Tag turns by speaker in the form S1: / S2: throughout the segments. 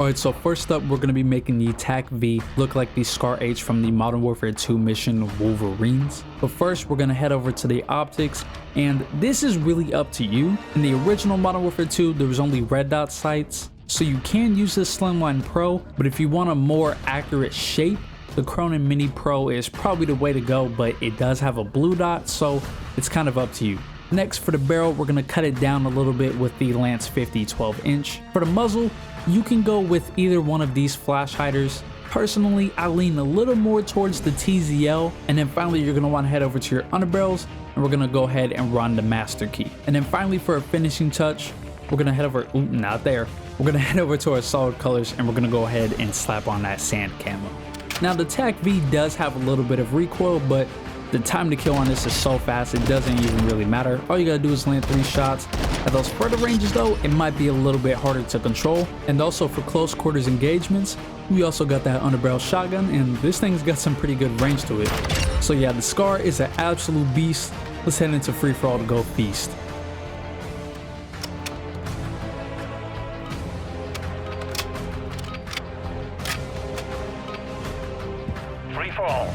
S1: Alright, so first up, we're going to be making the TAC V look like the Scar H from the Modern Warfare 2 mission Wolverines. But first, we're going to head over to the optics, and this is really up to you. In the original Modern Warfare 2, there was only red dot sights, so you can use this Slimline Pro, but if you want a more accurate shape, the Cronin Mini Pro is probably the way to go, but it does have a blue dot, so it's kind of up to you. Next, for the barrel, we're going to cut it down a little bit with the Lance 50 12-inch. For the muzzle, you can go with either one of these flash hiders. Personally, I lean a little more towards the TZL, and then finally you're going to want to head over to your underbarrels, and we're going to go ahead and run the master key. And then finally, for a finishing touch, we're going to head over, not there. We're going to head over to our solid colors, and we're going to go ahead and slap on that sand camo. Now the TAC V does have a little bit of recoil, but the time to kill on this is so fast it doesn't even really matter. All you gotta do is land 3 shots. At those further ranges though, it might be a little bit harder to control. And also for close quarters engagements, we also got that underbarrel shotgun, and this thing's got some pretty good range to it. So yeah, the Scar is an absolute beast. Let's head into free for all to go feast.
S2: Free for all.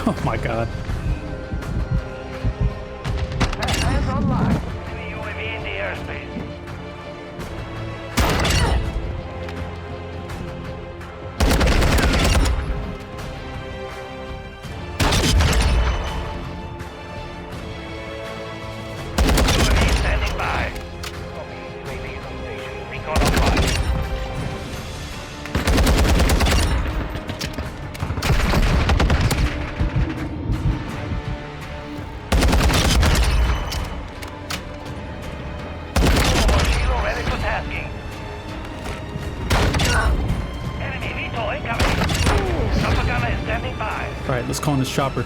S1: Oh my god.
S2: Hands on line. UAV in the airspace. UAV standing by. UAV on station. Recon online.
S1: Alright, let's call in this chopper.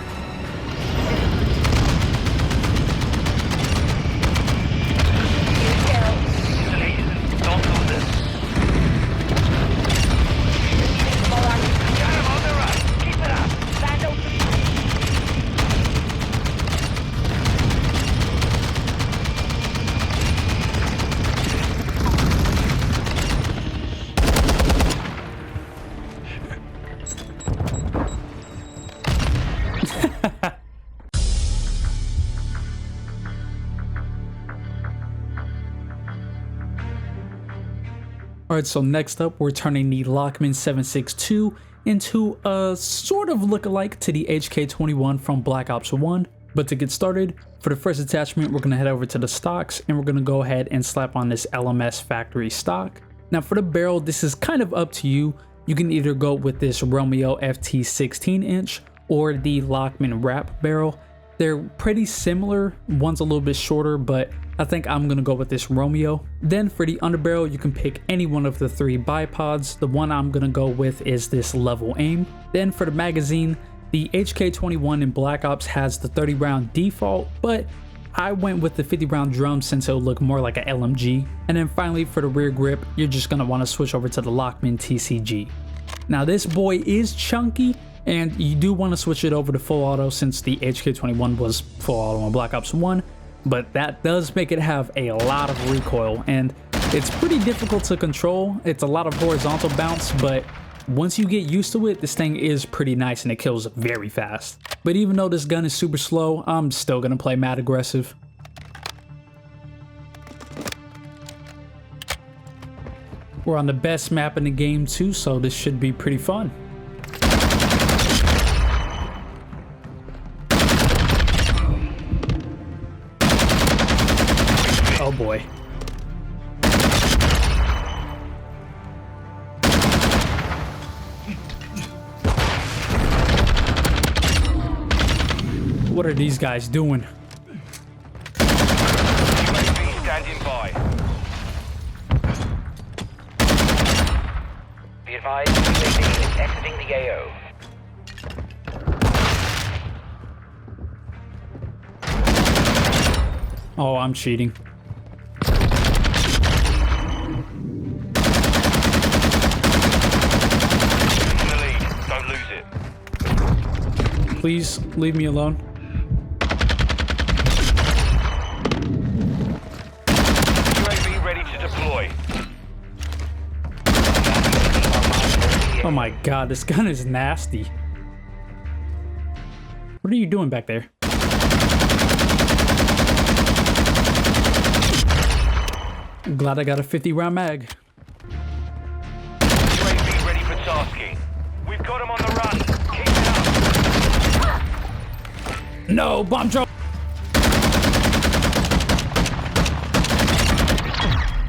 S2: Don't do this. Got him on the right. Keep it up.
S1: Alright, so next up, we're turning the Lockman 762 into a sort of look-alike to the HK21 from Black Ops 1. But to get started, for the first attachment, we're going to head over to the stocks, and we're going to go ahead and slap on this LMS factory stock. Now for the barrel, this is kind of up to you. You can either go with this Romeo FT 16-inch or the Lockman wrap barrel. They're pretty similar, one's a little bit shorter, but I think I'm gonna go with this Romeo. Then for the underbarrel, you can pick any one of the 3 bipods. The one I'm gonna go with is this level aim. Then for the magazine, the HK21 in Black Ops has the 30 round default, but I went with the 50 round drum since it'll look more like an LMG. And then finally for the rear grip, you're just gonna wanna switch over to the Lockman TCG. Now this boy is chunky, and you do want to switch it over to full auto since the HK21 was full auto on Black Ops 1, but that does make it have a lot of recoil, and it's pretty difficult to control. It's a lot of horizontal bounce, but once you get used to it, this thing is pretty nice and it kills very fast. But even though this gun is super slow, I'm still gonna play mad aggressive. We're on the best map in the game too, so this should be pretty fun. Oh boy. What are these guys doing?
S2: UAV standing by. Be advised, UAV is exiting the AO.
S1: Oh, I'm cheating. Please leave me alone. Oh my god, this gun is nasty. What are you doing back there? I'm glad I got a 50-round mag.
S2: UAV ready for tasking. We've got him on the run. Keep it up.
S1: No, bomb drone.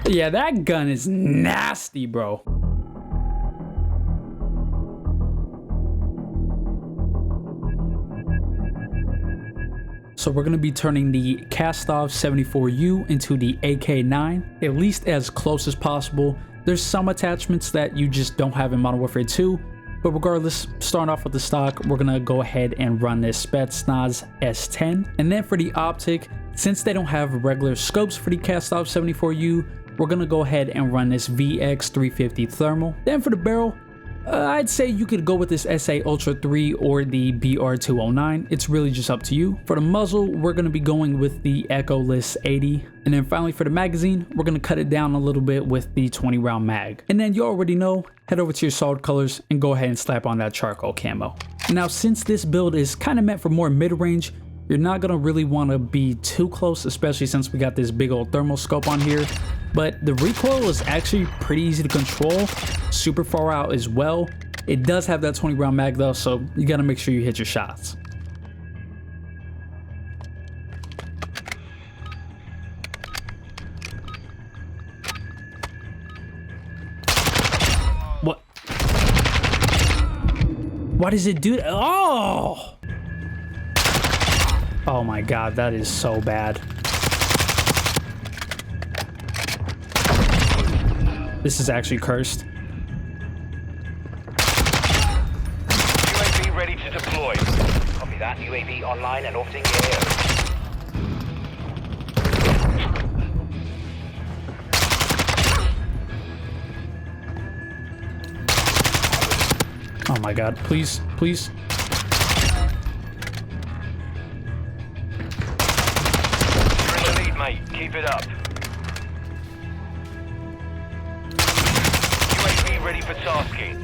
S1: Yeah, that gun is nasty, bro. So we're going to be turning the cast-off 74U into the AK9, at least as close as possible. There's some attachments that you just don't have in Modern Warfare 2, but regardless, starting off with the stock, we're going to go ahead and run this Spetsnaz S10. And then for the optic, since they don't have regular scopes for the cast-off 74U, we're going to go ahead and run this VX350 thermal. Then for the barrel, I'd say you could go with this SA Ultra 3 or the BR209. It's really just up to you. For the muzzle, we're going to be going with the Echoless 80. And then finally for the magazine, we're going to cut it down a little bit with the 20-round mag. And then you already know, head over to your solid colors and go ahead and slap on that charcoal camo. Now, since this build is kind of meant for more mid-range, you're not going to really want to be too close, especially since we got this big old thermal scope on here. But the recoil is actually pretty easy to control, super far out as well. It does have that 20-round mag though, so you got to make sure you hit your shots. What? Why does it do that? Oh! Oh my god, that is so bad. This is actually cursed.
S2: UAV ready to deploy.
S3: Copy that. UAV online and orbiting the AO.
S1: Oh my god, please, please.
S2: You're in the lead, mate. Keep it up. UAV ready for tasking.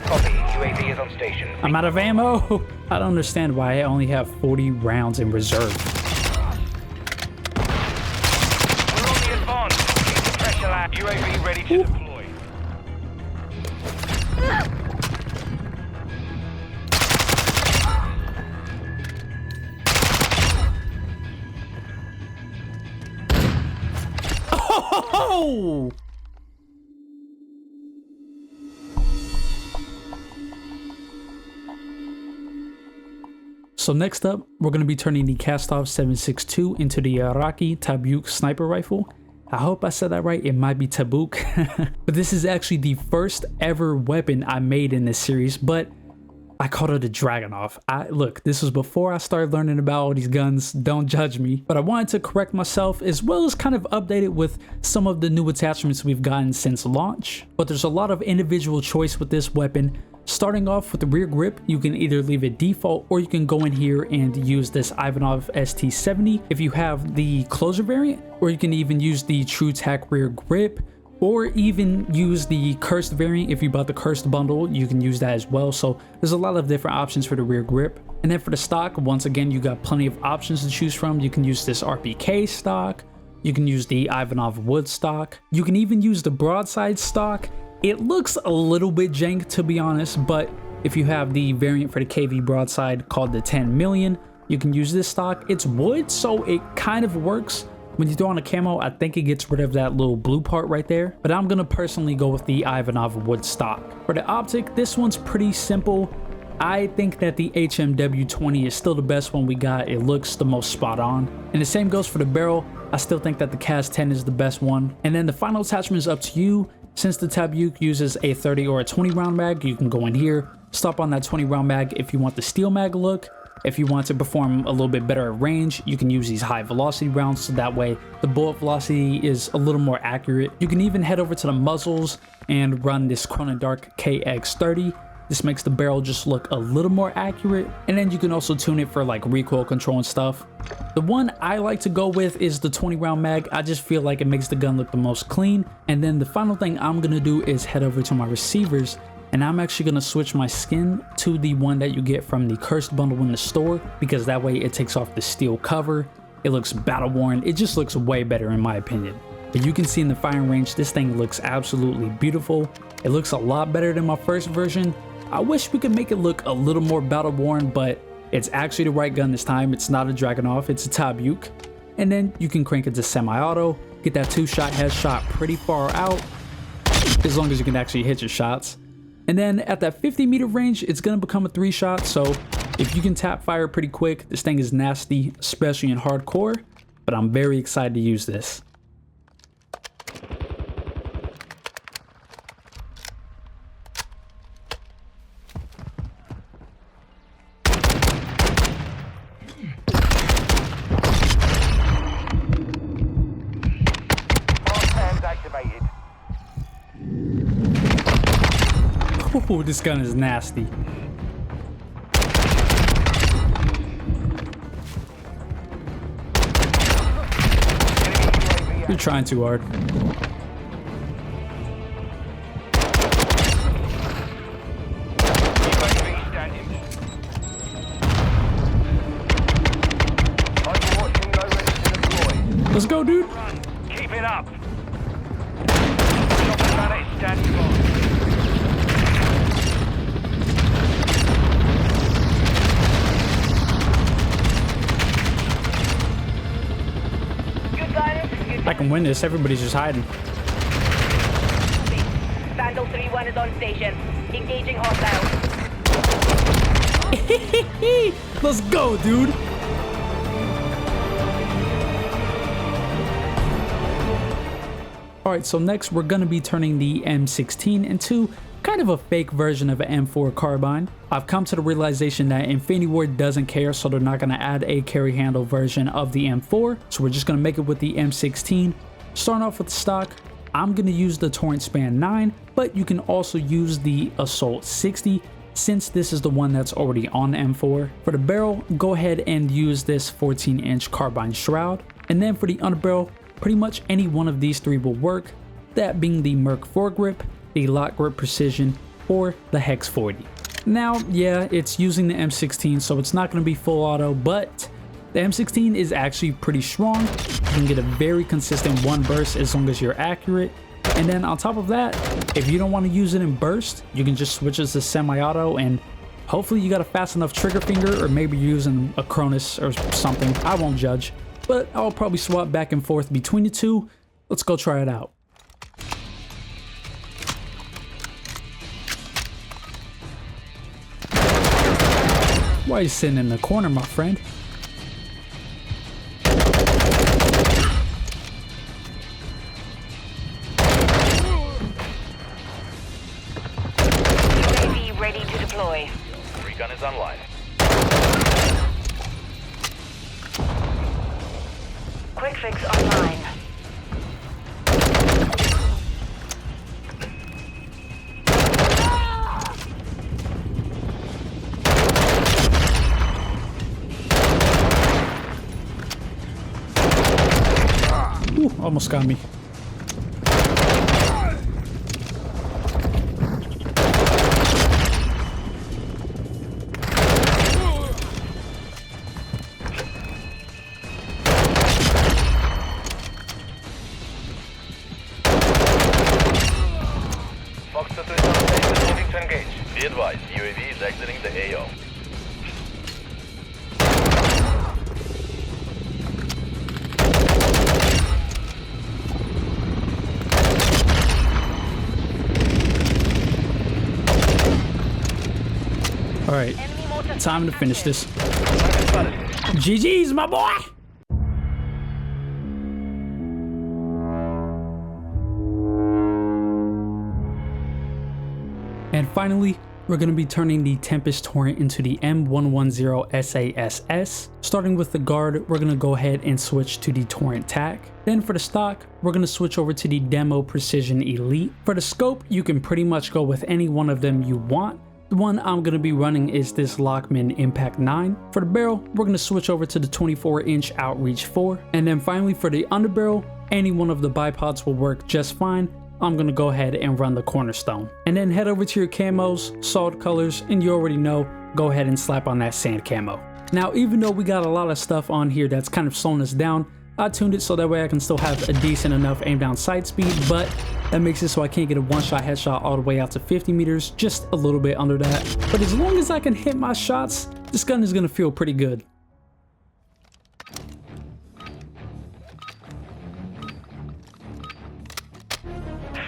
S3: Copy. UAV is on station.
S1: I'm out of ammo. I don't understand why I only have 40 rounds in reserve.
S2: We're on the advance. Keep the pressure out. UAV ready to deploy.
S1: Oh! So next up, we're going to be turning the cast-off 7.62 into the Iraqi Tabuk Sniper Rifle. I hope I said that right. It might be Tabuk. But this is actually the first ever weapon I made in this series, but I called it a Dragunov. Look, this was before I started learning about all these guns. Don't judge me. But I wanted to correct myself as well as kind of update it with some of the new attachments we've gotten since launch. But there's a lot of individual choice with this weapon. Starting off with the rear grip, you can either leave it default or you can go in here and use this Ivanov ST70 if you have the closer variant, or you can even use the True Tac rear grip, or even use the cursed variant. If you bought the cursed bundle, you can use that as well. So there's a lot of different options for the rear grip. And then for the stock, once again, you got plenty of options to choose from. You can use this RPK stock, you can use the Ivanov wood stock, you can even use the broadside stock. It looks a little bit jank, to be honest, but if you have the variant for the KV broadside called the 10 million, you can use this stock. It's wood, so it kind of works. When you throw on a camo, I think it gets rid of that little blue part right there. But I'm gonna personally go with the Ivanov wood stock. For the optic, this one's pretty simple. I think that the MW2 is still the best one we got. It looks the most spot on. And the same goes for the barrel. I still think that the CAS 10 is the best one. And then the final attachment is up to you. Since the Tabuk uses a 30 or a 20 round mag, you can go in here, stop on that 20 round mag if you want the steel mag look. If you want to perform a little bit better at range, you can use these high velocity rounds, so that way the bullet velocity is a little more accurate. You can even head over to the muzzles and run this Dark KX30. This makes the barrel just look a little more accurate, and then you can also tune it for like recoil control and stuff. The one I like to go with is the 20 round mag. I just feel like it makes the gun look the most clean. And then the final thing I'm gonna do is head over to my receivers, and I'm actually gonna switch my skin to the one that you get from the Cursed bundle in the store, because that way it takes off the steel cover. It looks battle worn. It just looks way better in my opinion. But you can see in the firing range, this thing looks absolutely beautiful. It looks a lot better than my first version. I wish we could make it look a little more battle worn, but it's actually the right gun this time. It's not a Dragunov, it's a Tabuk. And then you can crank it to semi-auto, get that 2-shot headshot pretty far out, as long as you can actually hit your shots. And then at that 50-meter range, it's gonna become a 3-shot, so if you can tap fire pretty quick, this thing is nasty, especially in hardcore, but I'm very excited to use this. Ooh, this gun is nasty. You're trying too hard. Let's go, dude.
S2: Keep it up. Chopper is standing by.
S1: I can win this. Everybody's just hiding.
S4: Vandal 3-1 is on station. Engaging hostile.
S1: Let's go, dude. Alright, so next we're going to be turning the M16 into kind of a fake version of an M4 Carbine. I've come to the realization that Infinity Ward doesn't care, so they're not going to add a carry handle version of the M4, so we're just going to make it with the M16. Starting off with the stock, I'm going to use the Torrent Span 9, but you can also use the Assault 60 since this is the one that's already on the M4. For the barrel, go ahead and use this 14-inch carbine shroud, and then for the underbarrel, pretty much any one of these three will work, that being the Merc foregrip, the Lock Grip Precision, or the Hex 40. Now, yeah, it's using the M16, so it's not going to be full auto, but the M16 is actually pretty strong. You can get a very consistent one burst as long as you're accurate. And then on top of that, if you don't want to use it in burst, you can just switch it to semi-auto, and hopefully you got a fast enough trigger finger, or maybe you're using a Cronus or something. I won't judge, but I'll probably swap back and forth between the two. Let's go try it out. Why are you sitting in the corner, my friend?
S4: UAV ready to deploy.
S3: Recon is online.
S4: Quick fix online.
S1: Ooh, almost got me.
S3: Fox 2 is on station, moving to engage. Be advised, UAV is exiting the AO.
S1: All right, time to finish this. GG's, my boy! And finally, we're going to be turning the Tempest Torrent into the M110 SASS. Starting with the guard, we're going to go ahead and switch to the Torrent TAC. Then for the stock, we're going to switch over to the Demo Precision Elite. For the scope, you can pretty much go with any one of them you want. The one I'm going to be running is this Lockman Impact 9. For the barrel, we're going to switch over to the 24-inch Outreach 4. And then finally for the underbarrel, any one of the bipods will work just fine. I'm going to go ahead and run the Cornerstone. And then head over to your camos, solid colors, and you already know, go ahead and slap on that sand camo. Now, even though we got a lot of stuff on here that's kind of slowing us down, I tuned it so that way I can still have a decent enough aim down sight speed, but that makes it so I can't get a one-shot headshot all the way out to 50 meters, just a little bit under that. But as long as I can hit my shots, this gun is going to feel pretty good.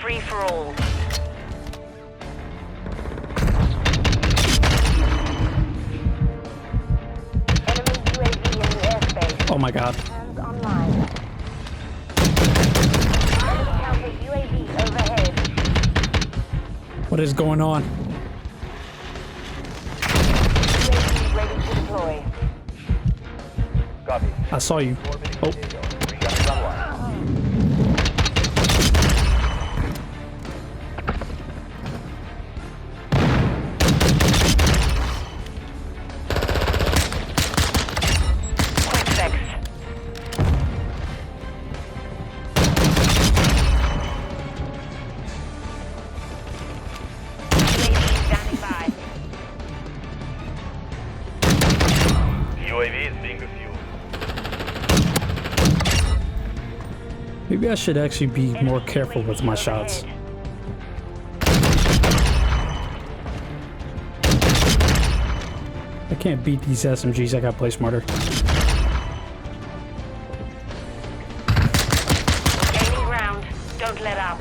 S4: Free for all. Enemy UAV in the airspace.
S1: Oh my god.
S4: Hands online. Enemy counter UAV overhead.
S1: What is going on?
S4: UAV ready to deploy.
S3: Copy.
S1: I saw you. Oh.
S3: Gun's online.
S4: Quick fix. UAV standing by.
S3: UAV is being refueled.
S1: Maybe I should actually be more careful with my shots. I can't beat these SMGs, I gotta play smarter.
S4: Gaining ground. Don't let up.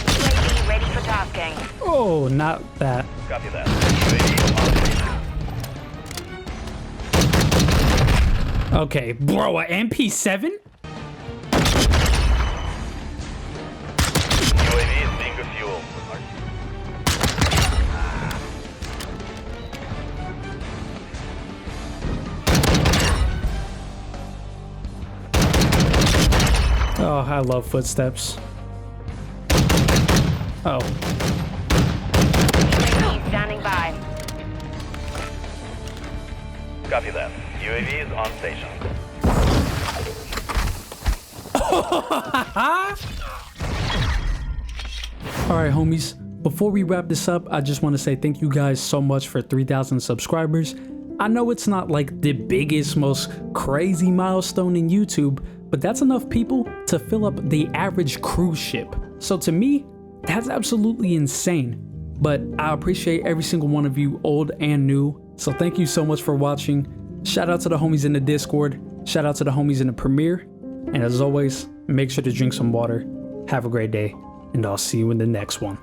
S4: UAV ready for tasking.
S1: Oh, not that.
S3: Copy that. UAV on.
S1: Okay, bro, a MP7?
S3: UAV is being refueled.
S1: Oh, I love footsteps. Oh.
S4: UAV standing by.
S3: Copy that. UAV is on station.
S1: Alright, homies. Before we wrap this up, I just want to say thank you guys so much for 3,000 subscribers. I know it's not like the biggest, most crazy milestone in YouTube, but that's enough people to fill up the average cruise ship. So to me, that's absolutely insane. But I appreciate every single one of you, old and new. So thank you so much for watching. Shout out to the homies in the Discord. Shout out to the homies in the Premiere. And as always, make sure to drink some water. Have a great day, and I'll see you in the next one.